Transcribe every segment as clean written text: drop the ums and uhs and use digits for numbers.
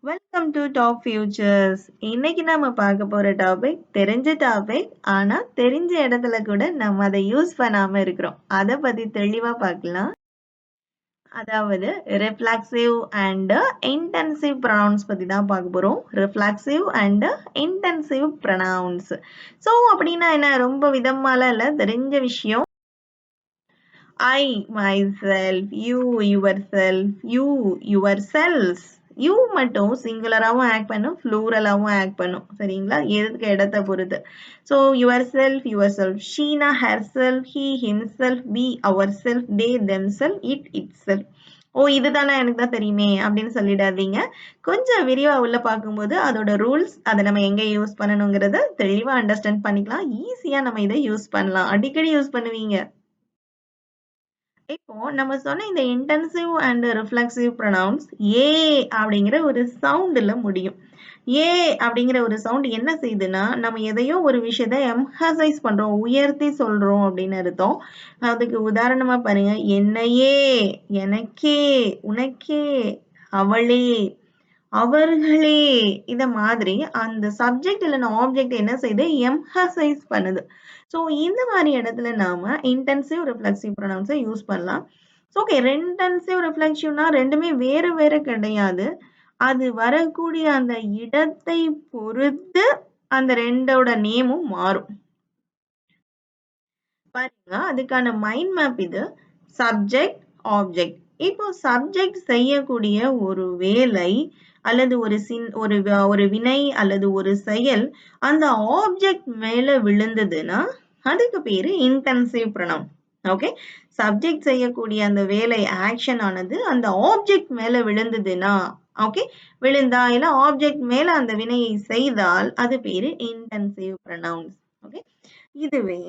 Welcome to top features. இன்னைக்கு நம்ம பார்க்க போற டாபிக் தெரிஞ்ச டாபிக். ஆனா தெரிஞ்ச இடத்துல கூட நம்ம அதை யூஸ் பண்ணாம இருக்கிறோம். அதை பத்தி தெளிவா பார்க்கலாம். அதாவது ரிஃப்ளெக்சிவ் அண்ட் இன்டென்சிவ் ப்ரொனவுன்ஸ் பத்தி தான் பார்க்க போறோம். Reflexive and intensive pronouns. So அப்படின்னா என்ன, ரொம்ப விதமாலாம் இல்லை, தெரிஞ்ச விஷயம். I, myself, you, yourself, you, yourselves. You மட்டும் சிங்குலராகவும் ஆக்ட் பண்ணும், ஃப்ளூரலாகவும் ஆக்ட் பண்ணும். சரிங்களா, எதுக்கு இடத்தை பொறுத்து. So yourself, yourself, ஷீனா herself, he himself, we ourself, they themself, itself. ஓ இதுதானே எனக்கு தான் தெரியுமே அப்படின்னு சொல்லிடாதீங்க. கொஞ்சம் விரிவா உள்ள பார்க்கும்போது அதோட ரூல்ஸ், அதை நம்ம எங்க யூஸ் பண்ணணுங்கிறத தெளிவா அண்டர்ஸ்டாண்ட் பண்ணிக்கலாம். ஈஸியா நம்ம இதை யூஸ் பண்ணலாம், அடிக்கடி யூஸ் பண்ணுவீங்க. இப்போ நம்ம சொன்ன இந்த இன்டென்சிவ் அண்ட் ரிஃப்ளெக்சிவ் ப்ரொனவுன்ஸ் ஏ அப்படிங்கிற ஒரு சவுண்ட்ல முடியும். ஏ அப்படிங்கிற ஒரு சவுண்ட் என்ன செய்யுதுன்னா, நம்ம எதையோ ஒரு விஷயத்த எம்ஹசைஸ் பண்றோம், உயர்த்தி சொல்றோம் அப்படின்னு அர்த்தம். அதுக்கு உதாரணமா பாருங்க, என்னையே, எனக்கே, உனக்கே, அவளே, அவர்களே. இத மாதிரி அந்த சப்ஜெக்ட் இல்லைன்னா ஆப்ஜெக்ட் என்ன செய்யுது, எம்ஹசைஸ் பண்ணுது. ஸோ இந்த மாதிரி இடத்துல நாம இன்டென்சிவ் ரிஃப்ளெக்சிவ் ப்ரொனவுன்ஸை யூஸ் பண்ணலாம். ஓகே, இன்டென்சிவ் ரிஃப்ளெக்சிவ்னா ரெண்டுமே வேற வேற கிடையாது. அது வரக்கூடிய அந்த இடத்தை பொறுத்து அந்த ரெண்டோட நேமும் மாறும். பாருங்க, அதுக்கான மைண்ட் மேப் இது. Subject, object. இப்போ சப்ஜெக்ட் செய்யக்கூடிய ஒரு வேலை அல்லது ஒரு வினை அல்லது ஒரு செயல் அந்த ஆப்ஜெக்ட் மேல விழுந்ததுன்னா அதுக்கு பேரு இன்டென்சிவ் ப்ரொனவுன். ஓகே, சப்ஜெக்ட் செய்யக்கூடிய அந்த வேலை ஆக்ஷன் ஆனது அந்த ஆப்ஜெக்ட் மேல விழுந்ததுன்னா, ஓகே, விழுந்தா இல்ல ஆப்ஜெக்ட் மேல அந்த வினையை செய்தால் அது பேரு இன்டென்சிவ் ப்ரொனவுன்ஸ். ஓகே, இதுவே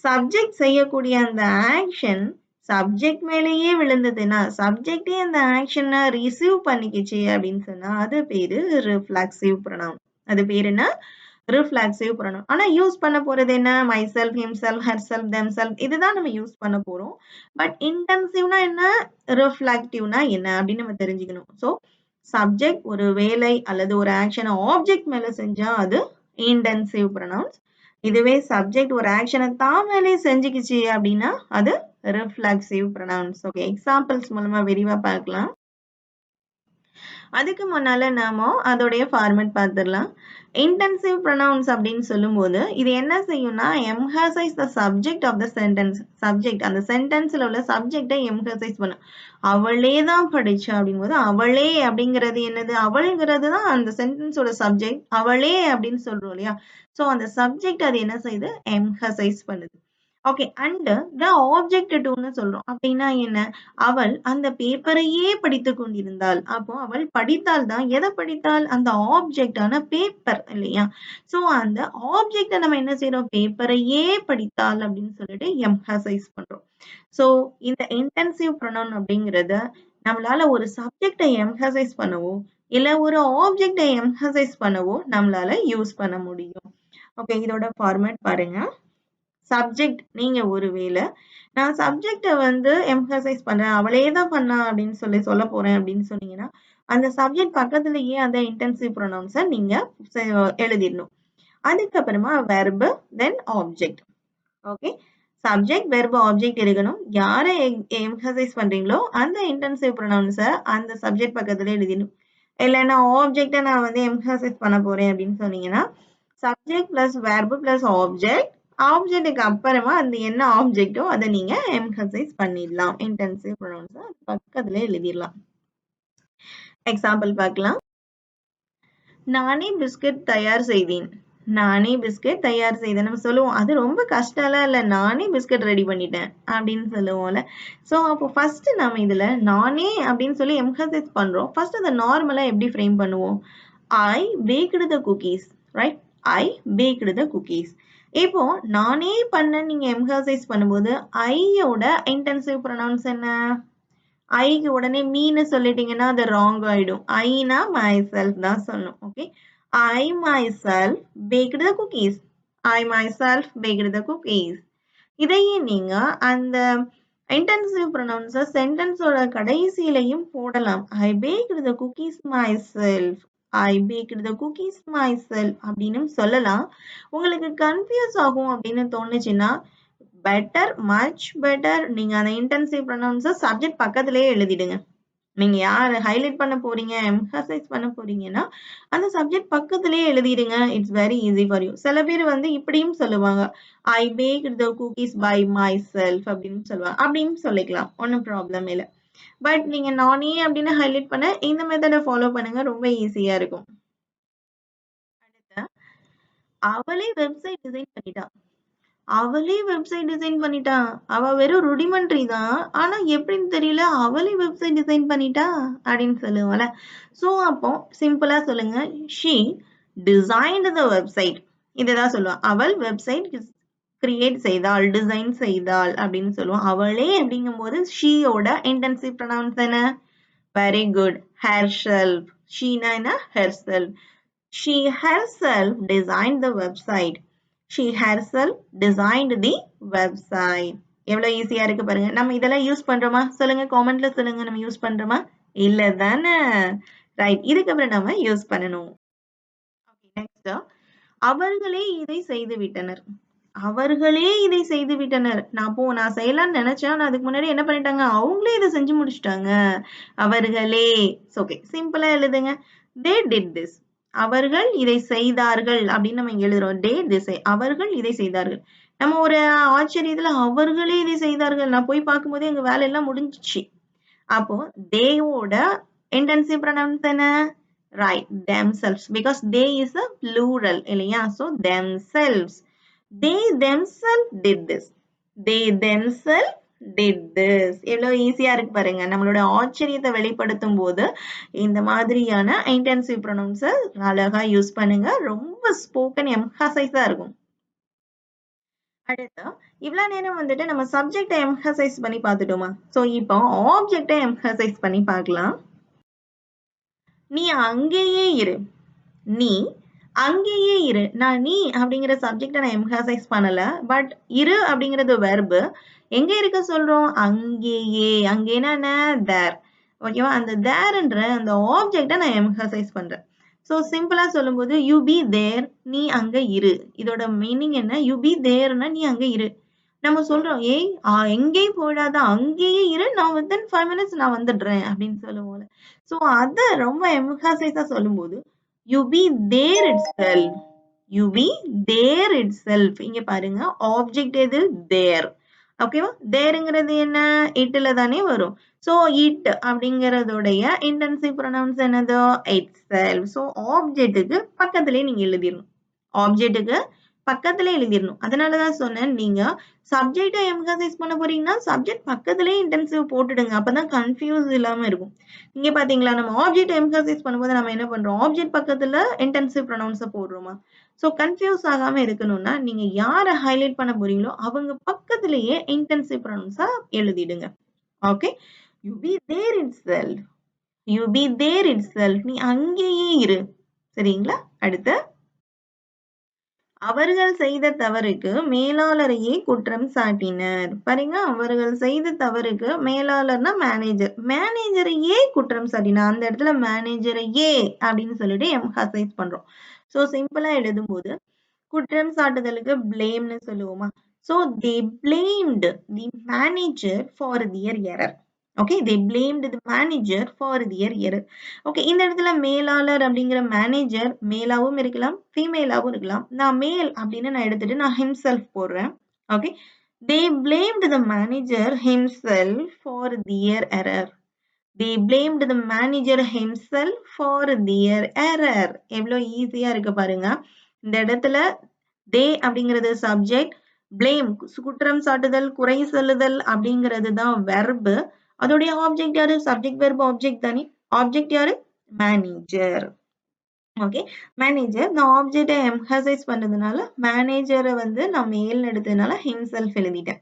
சப்ஜெக்ட் செய்யக்கூடிய அந்த ஆக்ஷன் சப்ஜெக்ட் மேலேயே விழுந்ததுன்னா, சப்ஜெக்டே அந்த ஆக்ஷனை ரிசீவ் பண்ணிக்கிச்சு அப்படின்னு சொன்னா அது பேரு ரிஃப்ளெக்சிவ் ப்ரொனவுன். அது பேரு என்ன, ரிஃப்ளெக்சிவ் ப்ரொனவுன். ஆனா யூஸ் பண்ண போறது என்ன, my self, him self, her self, them self, இதுதான் நம்ம யூஸ் பண்ண போறோம். பட் இன்டென்சிவ்னா என்ன, ரிஃப்ளெக்டிவ்னா என்ன அப்படின்னு நம்ம தெரிஞ்சுக்கணும். ஸோ சப்ஜெக்ட் ஒரு வேலை அல்லது ஒரு ஆக்ஷனை ஆப்ஜெக்ட் மேல செஞ்சா அது இன்டென்சிவ் ப்ரொனவுன்ஸ். இதுவே சப்ஜெக்ட் ஒரு ஆக்ஷனை தான் மேலே செஞ்சுக்கிச்சு அப்படின்னா அது ரிஃப்ளெக்சிவ் ப்ரொனவுன்ஸ். ஓகே, எக்ஸாம்பிள்ஸ் மூலமா விரிவா பார்க்கலாம். அதுக்கு முன்னால நாம அதோடைய ஃபார்மேட் பார்த்துடலாம். இன்டென்சிவ் ப்ரொனவுன்ஸ் அப்படின்னு சொல்லும்போது இது என்ன செய்யும்னா, emphasise the subject of the sentence. Subject அந்த சென்டென்ஸ்ல உள்ள சப்ஜெக்டை எம்ஹசைஸ் பண்ணும். அவளே தான் படிச்சா அப்படிங்கும்போது அவளே அப்படிங்கிறது என்னது, அவள்ங்கிறது தான் அந்த சென்டென்ஸோட சப்ஜெக்ட். அவளே அப்படின்னு சொல்றோம் இல்லையா, ஸோ அந்த சப்ஜெக்ட் அது என்ன செய்யுது, எம்ஹசைஸ் பண்ணுது. ஓகே, அண்ட் த ஆப்ஜெக்ட் டுன்னு சொல்றோம். அப்படின்னா என்ன, அவள் அந்த பேப்பரையே படித்துக் கொண்டிருந்தாள். அப்போ அவள் படித்தால் தான், எதை படித்தால், அந்த ஆப்ஜெக்டான பேப்பர் இல்லையா. சோ அந்த ஆப்ஜெக்ட நம்ம என்ன செய்யறோம், பேப்பரையே படித்தாள் அப்படின்னு சொல்லிட்டு எம்ஹசைஸ் பண்றோம். சோ இந்த இன்டென்சிவ் ப்ரொனவுன் அப்படிங்கறத நம்மளால ஒரு சப்ஜெக்டை எம்ஹசைஸ் பண்ணவோ இல்ல ஒரு ஆப்ஜெக்டை எம்ஹசைஸ் பண்ணவோ நம்மளால யூஸ் பண்ண முடியும். ஓகே, இதோட ஃபார்மேட் பாருங்க. சப்ஜெக்ட் நீங்க ஒருவேளை நான் சப்ஜெக்ட எம்பசைஸ் பண்றேன், அவளே தான் பண்ணா அப்படின்னு சொல்ல போறேன் அப்படின்னு சொன்னீங்கன்னா அந்த சப்ஜெக்ட் பக்கத்துலயே அந்த இன்டென்சிவ் ப்ரொனவுன்ஸை நீங்க எழுதிடணும். அதுக்கப்புறமா verb then object. Okay, subject verb object இருக்கணும். யாரை எம்பசைஸ் பண்றீங்களோ அந்த இன்டென்சிவ் ப்ரொனவுன்ஸை அந்த சப்ஜெக்ட் பக்கத்துல எழுதிடணும். இல்லைன்னா ஆப்ஜெக்டை நான் எம்பசைஸ் பண்ண போறேன் அப்படின்னு சொன்னீங்கன்னா subject plus verb plus object, ஆப்ஜெக்ட்டுக்கு அப்புறமா அந்த என்ன ஆப்ஜெக்டோ அதை நீங்க எம்பசைஸ் பண்ணிடலாம். இன்டென்சிவ் ப்ரொனவுன்ஸ் பக்கத்துல எழுதிடலாம். எக்ஸாம்பிள் பார்க்கலாம். நானே பிஸ்கட் தயார் செய்தேன். நானே பிஸ்கட் தயார் செய்தேன் நம்ம சொல்லுவோம், அது ரொம்ப கஷ்டம்லாம் இல்லை, நானே பிஸ்கட் ரெடி பண்ணிட்டேன் அப்படின்னு சொல்லுவோம்ல. ஸோ அப்போ ஃபர்ஸ்ட் நம்ம இதுல நானே அப்படின்னு சொல்லி எம்பசைஸ் பண்றோம். ஃபர்ஸ்ட் அதை நார்மலா எப்படி ஃப்ரேம் பண்ணுவோம், ஐ baked the cookies, right, I baked the cookies. இப்போ நானே பண்ண நீங்க எம்பசைஸ் பண்ணும்போது ஐயோட இன்டென்சிவ் ப்ரொனவுன்ஸ் என்ன, ஐக்கு உடனே மீன்னு சொல்லிட்டீங்கன்னா அது ராங் ஆயிடும். ஐனா மை செல்ஃப் தான் சொல்லணும். Okay, I myself baked the cookies, I myself baked the cookies. இதையே நீங்க அந்த இன்டென்சிவ் ப்ரொனவுன்ஸை சென்டென்ஸோட கடைசியிலையும் போடலாம். I baked the cookies myself. I baked the cookies myself அப்படின்னு சொல்லலாம். உங்களுக்கு கன்ஃபியூஸ் ஆகும் அப்படின்னு தோணுச்சுன்னா மச் பெட்டர் நீங்க அந்த இன்டென்சிவ் ப்ரொனவுன்ஸ சப்ஜெக்ட் பக்கத்திலேயே எழுதிடுங்க. நீங்க யார ஹைலைட் பண்ண போறீங்க, எம்பசைஸ் பண்ண போறீங்கன்னா, அந்த சப்ஜெக்ட் பக்கத்திலேயே எழுதிடுங்க. It's very easy for you. சில பேர் வந்து இப்படியும் சொல்லுவாங்க. I baked the cookies by myself அப்படின்னு சொல்லுவாங்க. அப்படியும் சொல்லிக்கலாம். ஒண்ணும் ப்ராப்ளம் இல்ல. பட் நீங்க நானே அப்படின்னு ஹைலைட் பண்ண இந்த மெத்தட ஃபாலோ பண்ணுங்க. ரொம்ப ஈஸியா இருக்கும். அடுத்து அவளே வெப்சைட் டிசைன் பண்ணிட்டா. அவளே வெப்சைட் டிசைன் பண்ணிட்டா. அவ வெறும் ருடிமெண்ட்ரி தான். ஆனா எப்படின்னு தெரியல. அவளே வெப்சைட் டிசைன் பண்ணிட்டா அப்படின்னு சொல்லுவோம்ல. சோ அப்போ சிம்பிளா சொல்லுங்க. She designed the website. இதுதான் சொல்லுவா. அவள் வெப்சைட் கிரியேட் செய்தாள், டிசைன் செய்தாள் அப்படின்னு சொல்லுவோம். அவளே அப்படிங்கும்போது ஷீயோட இன்டென்சிவ் ப்ரொனவுன்ஸ் என்ன? Very good. herself. ஷீனா என்ன? herself. She herself designed the website. She herself designed the website. எவ்வளவு ஈஸியா இருக்கு பாருங்க. நம்ம இதெல்லாம் யூஸ் பண்றோமா? சொல்லுங்க காமெண்ட்ல சொல்லுங்க. நம்ம யூஸ் பண்றோமா? இல்ல தானே. ரைட். இதுக்கப்புறம் நம்ம யூஸ் பண்ணணும். ஓகே நெக்ஸ்ட் அவர்களே இதை செய்து விட்டனர். அவர்களே இதை செய்து விட்டனர். நான் செய்யலாம்னு நினைச்சேன். ஆனா அதுக்கு முன்னாடி என்ன பண்ணிட்டாங்க? அவங்களே இதை செஞ்சு முடிச்சிட்டாங்க. அவர்களே. ஓகே சிம்பிளா எழுதுங்க. They did this. அவர்கள் இதை செய்தார்கள் அப்படின்னு நம்ம இங்க எழுதுறோம். அவர்கள் இதை செய்தார்கள். நம்ம ஒரு ஆச்சரியத்துல அவர்களே இதை செய்தார்கள். நான் போய் பார்க்கும்போதே எங்க வேலை எல்லாம் முடிஞ்சிச்சு. அப்போ தேவோட இன்டென்சிவ் ப்ரொனவுன்ஸ் என்ன? Right themselves because they is a plural இல்லையா? so themselves. They themselves did this. They themselves did this. எவ்வளவு ஈஸியா இருக்கு பாருங்க. நம்மளோட ஆச்சரியத்தை வெளிப்படுத்தும் போது இந்த மாதிரியான இன்டென்சிவ் ப்ரொனவுன்ஸ அழகா யூஸ் பண்ணுங்க. ரொம்ப ஸ்போக்கன் எம்ஃபசைஸா இருக்கும். அடுத்து இவ்வளவு நேரம் வந்துட்டு நம்ம சப்ஜெக்டை எம்ஃபசைஸ் பண்ணி பார்த்துட்டோமா? சோ இப்போ ஆப்ஜெக்டை எம்ஃபசைஸ் பண்ணி பார்க்கலாம். நீ அங்கேயே இரு. நீ அங்கேயே இரு. நான் நீ அப்படிங்கிற சப்ஜெக்டை நான் எம்ஃபசைஸ் பண்ணல. பட் இரு அப்படிங்கிறது வெர்பு. எங்க இருக்க சொல்றோம்? அங்கேயே. அங்கேனா என்ன? தேர். ஓகேவா? அந்த தேர்ன்ற அந்த ஆப்ஜெக்டை நான் எம்ஃபசைஸ் பண்றேன். ஸோ சிம்பிளா சொல்லும்போது யூ பி தேர். நீ அங்க இரு. இதோட மீனிங் என்ன? யூ பி தேர்னா நீ அங்க இரு. நம்ம சொல்றோம் ஏய் எங்கேயும் போயிடாத அங்கேயே இரு. நான் வித்தின் 5 minutes நான் வந்துடுறேன் அப்படின்னு சொல்லுவோம்ல. ஸோ அத ரொம்ப எம்ஃபசைஸா சொல்லும்போது you be there itself. You be there itself. இங்க பாருங்க ஆப்ஜெக்ட் எது? தேர். ஓகேவா? தேர்ங்கிறது என்ன? இட்ல தானே வரும். சோ இட் அப்படிங்கறதோடைய இன்டென்சிவ் ப்ரொனவுன்ஸ் என்னது? இட்செல்ஃப். சோ ஆப்ஜெக்ட்டுக்கு பக்கத்திலேயே நீங்க எழுதிடணும். ஆப்ஜெக்ட்டுக்கு பக்கத்திலே எழுதிடணும். அதனாலதான் சொன்னேன் நீங்க சப்ஜெக்டை எம்ஃபசைஸ் பண்ண போறீங்கன்னா சப்ஜெக்ட் பக்கத்திலேயே இன்டென்சிவ் போட்டுடுங்க. அப்பதான் கன்ஃபியூஸ் இல்லாம இருக்கும். இங்க பாத்தீங்களா நம்ம ஆப்ஜெக்ட் எம்ஃபசைஸ் பண்ணும்போது நம்ம என்ன பண்றோம்? ஆப்ஜெக்ட் பக்கத்துல இன்டென்சிவ் ப்ரொனவுன்ஸ போடுறோமா? சோ கன்ஃபியூஸ் ஆகாம இருக்கணும்னா நீங்க யார ஹைலைட் பண்ண போறீங்களோ அவங்க பக்கத்திலேயே இன்டென்சிவ் ப்ரொனவுன்ஸா எழுதிடுங்க. Okay? You be there itself. You be there itself. நீ அங்கேயே இரு. சரிங்களா? அடுத்து அவர்கள் செய்த தவறுக்கு மேலாளரையே குற்றம் சாட்டினர். பாருங்க அவர்கள் செய்த தவறுக்கு மேலாளர்னா மேனேஜர். மேனேஜரையே குற்றம் சாட்டினார். அந்த இடத்துல மேனேஜரையே அப்படின்னு சொல்லிட்டு எம்ஃபசைஸ் பண்றோம். சோ சிம்பிளா எழுதும்போது குற்றம் சாட்டுதலுக்கு பிளேம்னு சொல்லுவோமா? So they blamed the manager for their error. Okay, they blamed the manager for their error. Okay, இந்த இடத்துல மேலாளர் அப்படிங்கிற மேனேஜர் மேலாவும் இருக்கலாம், ஃபீமேலாவும் இருக்கலாம். நான் மேல் அப்படின்னு நான் எடுத்துட்டு நான் himself போடுறேன். Okay, they blamed the manager himself for their error. They blamed the manager himself for their error. எவ்வளவு ஈஸியா இருக்கு பாருங்க. இந்த இடத்துல they அப்படிங்கிறது சப்ஜெக்ட், blame குற்றம் சாட்டுதல், குறை சொல்லுதல் அப்படிங்கிறது தான் வெர்ப். அதோடைய ஆப்ஜெக்ட் யாரு? சப்ஜெக்ட் வெர்ப் ஆப்ஜெக்ட் தானே. ஆப்ஜெக்ட் யாரு? மேனேஜர். ஓகே மேனேஜர் நான் ஆப்ஜெக்டை எம்ஃபசைஸ் பண்ணதுனால மேனேஜரை வந்து நான் மேல் எடுத்ததுனால himself எழுதிட்டேன்.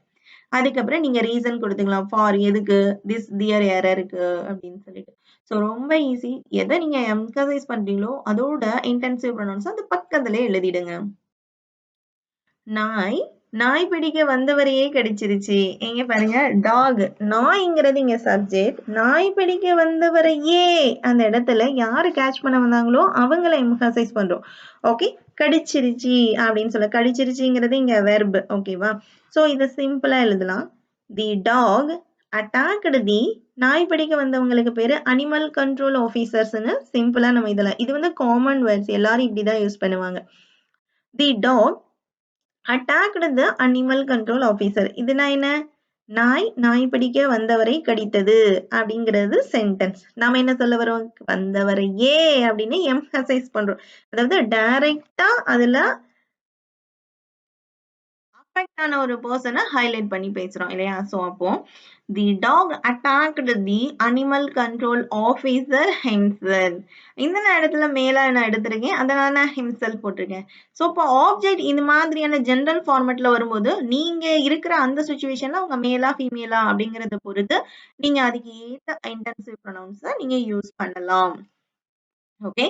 அதுக்கப்புறம் நீங்க ரீசன் கொடுத்துக்கலாம். ஃபார் எதுக்கு? திஸ் தியர் எரருக்கு அப்படின்னு சொல்லிட்டு. ஸோ ரொம்ப ஈஸி. எதை நீங்க எம்ஃபசைஸ் பண்றீங்களோ அதோட இன்டென்சிவ் ப்ரொனவுன்ஸ் அது பக்கத்துல எழுதிடுங்க. நாய் நாய் பிடிக்க வந்தவரையே கடிச்சிருச்சு. எங்க பாருங்க, டாக், நாய்ங்கிறது இங்க சப்ஜெக்ட். நாய் பிடிக்க வந்தவரையே அந்த இடத்துல யாரு கேட்ச் பண்ண வந்தாங்களோ அவங்கள எம்பசைஸ் பண்றோம். ஓகே, கடிச்சிருச்சு அப்படின்னு சொல்ல, கடிச்சிருச்சுங்கிறது இங்க வெர்ப். ஓகேவா? சோ இத சிம்பிளா எழுதலாம். தி டாக் அட்டாக்டு தி, நாய் பிடிக்க வந்தவங்களுக்கு பேரு அனிமல் கண்ட்ரோல் ஆபீசர்ஸ்னு சிம்பிளா நம்ம இதெல்லாம், இது வந்து காமன் வேர்ட்ஸ், எல்லாரும் இப்படிதான் யூஸ் பண்ணுவாங்க. The dog attacked the animal control officer. இதுனா என்ன? நாய் பிடிக்க வந்தவரை கடித்தது அப்படிங்கிறது சென்டென்ஸ். நாம என்ன சொல்ல வரோம்? வந்தவரையே அப்படின்னு எம்பசைஸ் பண்றோம். அதாவது டைரக்டா அதுல அஃபெக்ட் ஆன ஒரு பர்சனை ஹைலைட் பண்ணி பேசுறோம் இல்லையா? சோ அப்போ the dog attacked the animal control officer himself. இந்த இடத்துல மேல நான் எடுத்திருக்கேன், அதனால நான் ஹிம்செல்ஃப் போட்டிருக்கேன். சோ இப்போ ஆப்ஜெக்ட் இந்த மாதிரியான ஜெனரல் ஃபார்மேட்ல வரும்போது நீங்க இருக்கிற அந்த சுச்சுவேஷன்ல உங்க மேலா ஃபீமேலா அப்படிங்கறத பொறுத்து நீங்க அதுக்கு ஏத்த இன்டென்சிவ் ப்ரொனவுன்ஸை நீங்க யூஸ் பண்ணலாம். Okay,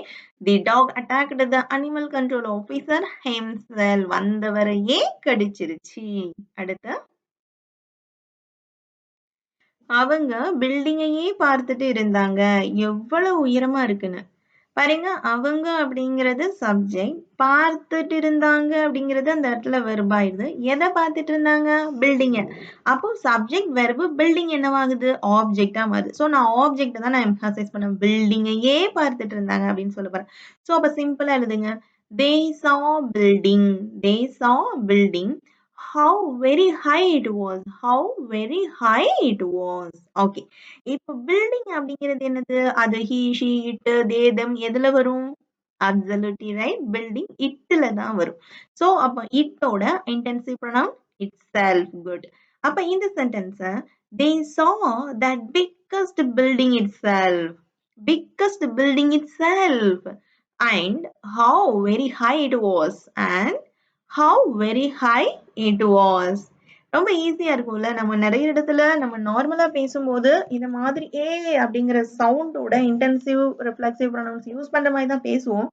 the dog attacked the animal control officer himself. வந்தவரையே கடிச்சிருச்சு. அடுத்து, அவங்க பில்டிங்கையே பார்த்துட்டு இருந்தாங்க. எவ்வளவு உயரமா இருக்குன்னு பாருங்க. அவங்க அப்படிங்கிறது சப்ஜெக்ட், பார்த்துட்டு இருந்தாங்க அப்படிங்கிறது அந்த இடத்துல வெர்ப் ஆயிடுது. எதை பார்த்துட்டு இருந்தாங்க? பில்டிங்க. அப்போ சப்ஜெக்ட் வெர்பு, பில்டிங் என்னவாகுது? ஆப்ஜெக்டா மாறுது. சோ நான் ஆப்ஜெக்ட் தான் நான் எம்பசைஸ் பண்ணேன். பில்டிங்கையே பார்த்துட்டு இருந்தாங்க அப்படின்னு சொல்ல போறேன். சோ அப்ப சிம்பிளா எழுதுங்க. they saw building, they saw building. How very high it was, how very high it was. Okay, இப்போ building அப்படிங்கிறது என்னது? அது he, she, it, they, them எதுல வரும்? Absolutely right, building itல தான் வரும். So அப்ப itோட intensive pronoun itself. Good. அப்ப இந்த sentence they saw that biggest building itself, biggest building itself, and how very high it was, and how very high it was. ரொம்ப ஈஸியா இருக்கும்ல. நம்ம நிறைய இடத்துல நம்ம நார்மலா பேசும்போது இந்த மாதிரி ஏ அப்படிங்கிற சவுண்டோட இன்டென்சிவ் ரிஃப்ளெக்சிவ் ப்ரொனவுன்ஸ் யூஸ் பண்ற மாதிரி தான் பேசுவோம்.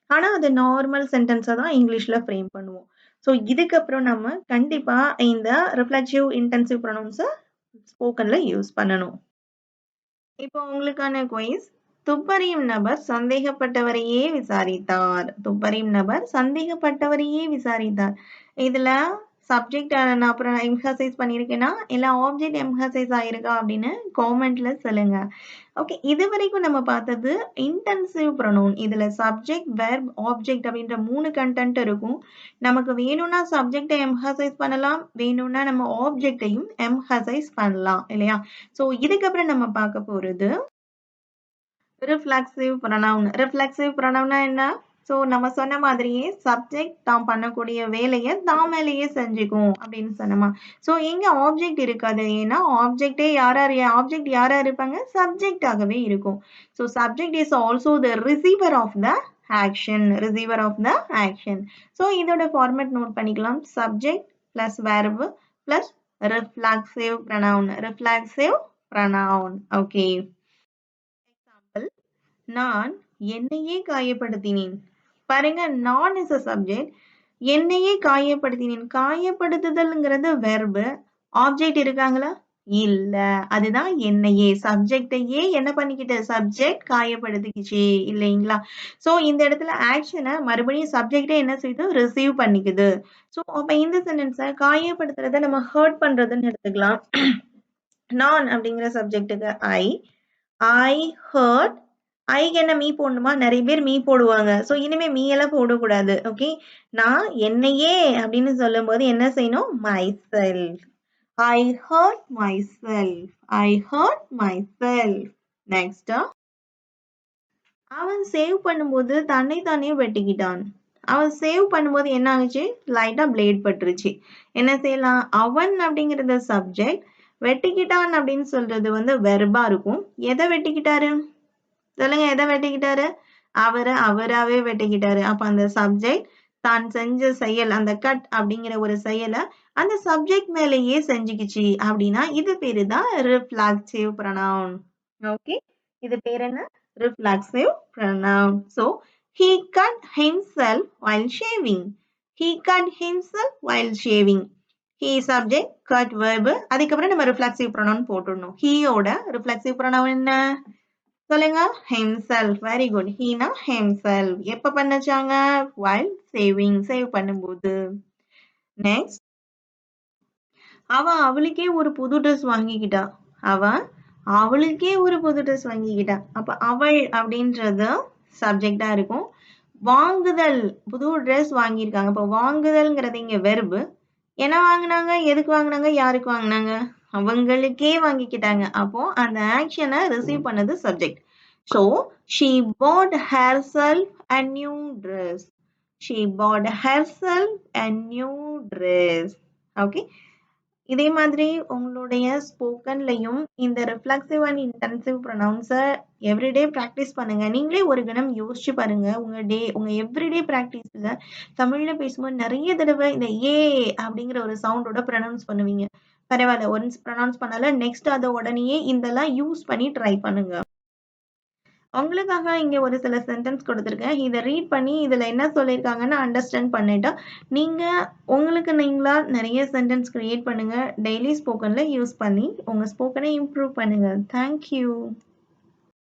ஆனா அது நார்மல் சென்டென்ஸா தான் இங்கிலீஷ்ல ஃப்ரேம் பண்ணுவோம். ஸோ இதுக்கப்புறம் நம்ம கண்டிப்பா இந்த ரிஃப்ளெக்சிவ் இன்டென்சிவ் ப்ரொனவுன்ஸை ஸ்போக்கன்ல யூஸ் பண்ணணும். இப்போ உங்களுக்கான குயிஸ். துப்பறியும் நபர் சந்தேகப்பட்டவரையே விசாரித்தார். துப்பறியும் நபர் சந்தேகப்பட்டவரையே விசாரித்தார். இதுல சப்ஜெக்ட் நான் அப்புறம் எம்பசைஸ் பண்ணியிருக்கேன்னா இல்ல ஆப்ஜெக்ட் எம்பசைஸ் ஆயிருக்கா அப்படின்னு காமெண்ட்ல சொல்லுங்க. ஓகே, இது வரைக்கும் நம்ம பார்த்தது இன்டென்சிவ் ப்ரொனவுன். இதுல சப்ஜெக்ட், வெர்ப், ஆப்ஜெக்ட் அப்படின்ற 3 கண்டென்ட் இருக்கும். நமக்கு வேணும்னா சப்ஜெக்டை எம்பசைஸ் பண்ணலாம், வேணும்னா நம்ம ஆப்ஜெக்டையும் எம்பசைஸ் பண்ணலாம் இல்லையா? சோ இதுக்கப்புறம் நம்ம பார்க்க போறது ரிஃப்ளெக்சிவ் ப்ரொனவுன். ரிஃப்ளெக்சிவ் ப்ரொனவுன்னா என்ன? சோ நம்ம சொன்ன மாதிரியே சப்ஜெக்ட் தான் பண்ணக்கூடிய வேலையை தான் மேலேயே செஞ்சுக்கும் அப்படின்னு சொன்னோமா? சோ எங்க ஆப்ஜெக்ட் இருக்காது. ஏன்னா ஆப்ஜெக்டே ஆப்ஜெக்ட் யாரா இருப்பாங்க? சப்ஜெக்டாகவே இருக்கும். So subject is also the receiver of the action, receiver of the action. So இதோட ஃபார்மேட் நோட் பண்ணிக்கலாம். Subject plus verb plus reflexive pronoun, reflexive pronoun. Okay, example, நான் என்னையே காயப்படுத்தினேன். பாருங்க, நான் இஸ் a subject. என்னையே காயப்படுத்தினேன். காயப்படுத்துதல்ங்கிறது வெர்பு. ஆப்ஜெக்ட் இருக்காங்களா? இல்ல. அதுதான் என்னையே. சப்ஜெக்டையே என்ன பண்ணிக்கிட்டு? சப்ஜெக்ட் காயப்படுத்திக்கிச்சு இல்லைங்களா? சோ இந்த இடத்துல ஆக்ஷனை மறுபடியும் சப்ஜெக்டே என்ன செய்யுது? ரிசீவ் பண்ணிக்குது. சோ அப்ப இந்த சென்டென்ஸை காயப்படுத்துறத நம்ம ஹர்ட் பண்றதுன்னு எடுத்துக்கலாம். நான் அப்படிங்கிற சப்ஜெக்ட்டுக்கு ஐ ஹர்ட். ஐக்கு என்ன மீ போடணுமா? நிறைய பேர் மீ போடுவாங்க. சோ இனிமே மீ எல்லாம் போடக்கூடாது. ஓகே, நான் என்னையே அப்படின்னு சொல்லும் போது என்ன செய்யணும்? My self. I heard my self, I heard my self. Next, அவன் சேவ் பண்ணும்போது தன்னை தானே வெட்டிக்கிட்டான். அவன் சேவ் பண்ணும்போது என்ன ஆகுச்சு? லைட்டா பிளேட் பட்டுருச்சு. என்ன செய்யலாம்? அவன் அப்படிங்கிறது சப்ஜெக்ட், வெட்டிக்கிட்டான் அப்படின்னு சொல்றது வந்து வெர்பா இருக்கும். எதை வெட்டிக்கிட்டாரு? சொல்லுங்க, எதை வெட்டிக்கிட்டாரு? அவராவே வெட்டிக்கிட்டாரு. அப்ப அந்த சப்ஜெக்ட் தான் செஞ்ச செயல், அந்த கட் அப்படிங்கிற ஒரு செயலை அந்த சப்ஜெக்ட் மேலேயே செஞ்சுக்கிச்சு அப்படின்னா இது பேரு தான் ரிஃப்ளெக்சிவ் ப்ரொனவுன். ஓகே, இது பேர் என்ன? Reflexive pronoun. So he cut himself while shaving, he cut himself while shaving. he subject, cut verb, அதுக்கப்புறம் நம்ம reflexive pronoun போட்டுடணும். he ஓட reflexive pronoun என்ன சொல்லுங்க himself. very good. he னா himself. எப்ப பண்ணச்சாங்க while save பண்ணும்போது. next அவளுக்கே ஒரு புது ட்ரெஸ் வாங்கிக்கிட்டா. அவளுக்கே ஒரு புது ட்ரெஸ் வாங்கிக்கிட்டா. அப்ப அவள் அப்படின்றது சப்ஜெக்டா இருக்கும். வாங்குதல் புது ட்ரெஸ் வாங்கியிருக்காங்க. அப்ப வாங்குதல்ங்கிறது இங்க வெர்பு. என்ன வாங்குனாங்க எதுக்கு வாங்குனாங்க யாருக்கு வாங்குனாங்க அவங்களுக்கே வாங்கிக்கிட்டாங்க. அப்போ அந்த ஆக்ஷனை ரிசீவ் பண்ணது subject. So she bought herself a new dress. she bought herself a new dress. Okay, இதே மாதிரி உங்களுடைய ஸ்போக்கன்லையும் இந்த ரிஃப்ளெக்சிவ் அண்ட் இன்டென்சிவ் ப்ரொனவுன்ஸை எவ்ரிடே ப்ராக்டிஸ் பண்ணுங்க. நீங்களே ஒரு கணம் யோசிச்சு பாருங்க. உங்க எவ்ரிடே ப்ராக்டிஸ்ல தமிழ்ல பேசும்போது நிறைய தடவை இந்த ஏ அப்படிங்கிற ஒரு சவுண்டோட ப்ரொனவுன்ஸ் பண்ணுவீங்க. பரவாயில்ல, ஒன்ஸ் ப்ரொனவுன்ஸ் பண்ணால நெக்ஸ்ட் அதை உடனேயே இதெல்லாம் யூஸ் பண்ணி ட்ரை பண்ணுங்க. உங்களுக்காக இங்க ஒரு சில சென்டென்ஸ் கொடுத்துருக்கேன். இதை ரீட் பண்ணி இதுல என்ன சொல்லியிருக்காங்கன்னு அண்டர்ஸ்டாண்ட் பண்ணிட்டா நீங்க உங்களுக்கு நீங்களா நிறைய சென்டென்ஸ் கிரியேட் பண்ணுங்க. டெய்லி ஸ்போக்கன்ல யூஸ் பண்ணி உங்க ஸ்போக்கனை இம்ப்ரூவ் பண்ணுங்க. தேங்க்யூ.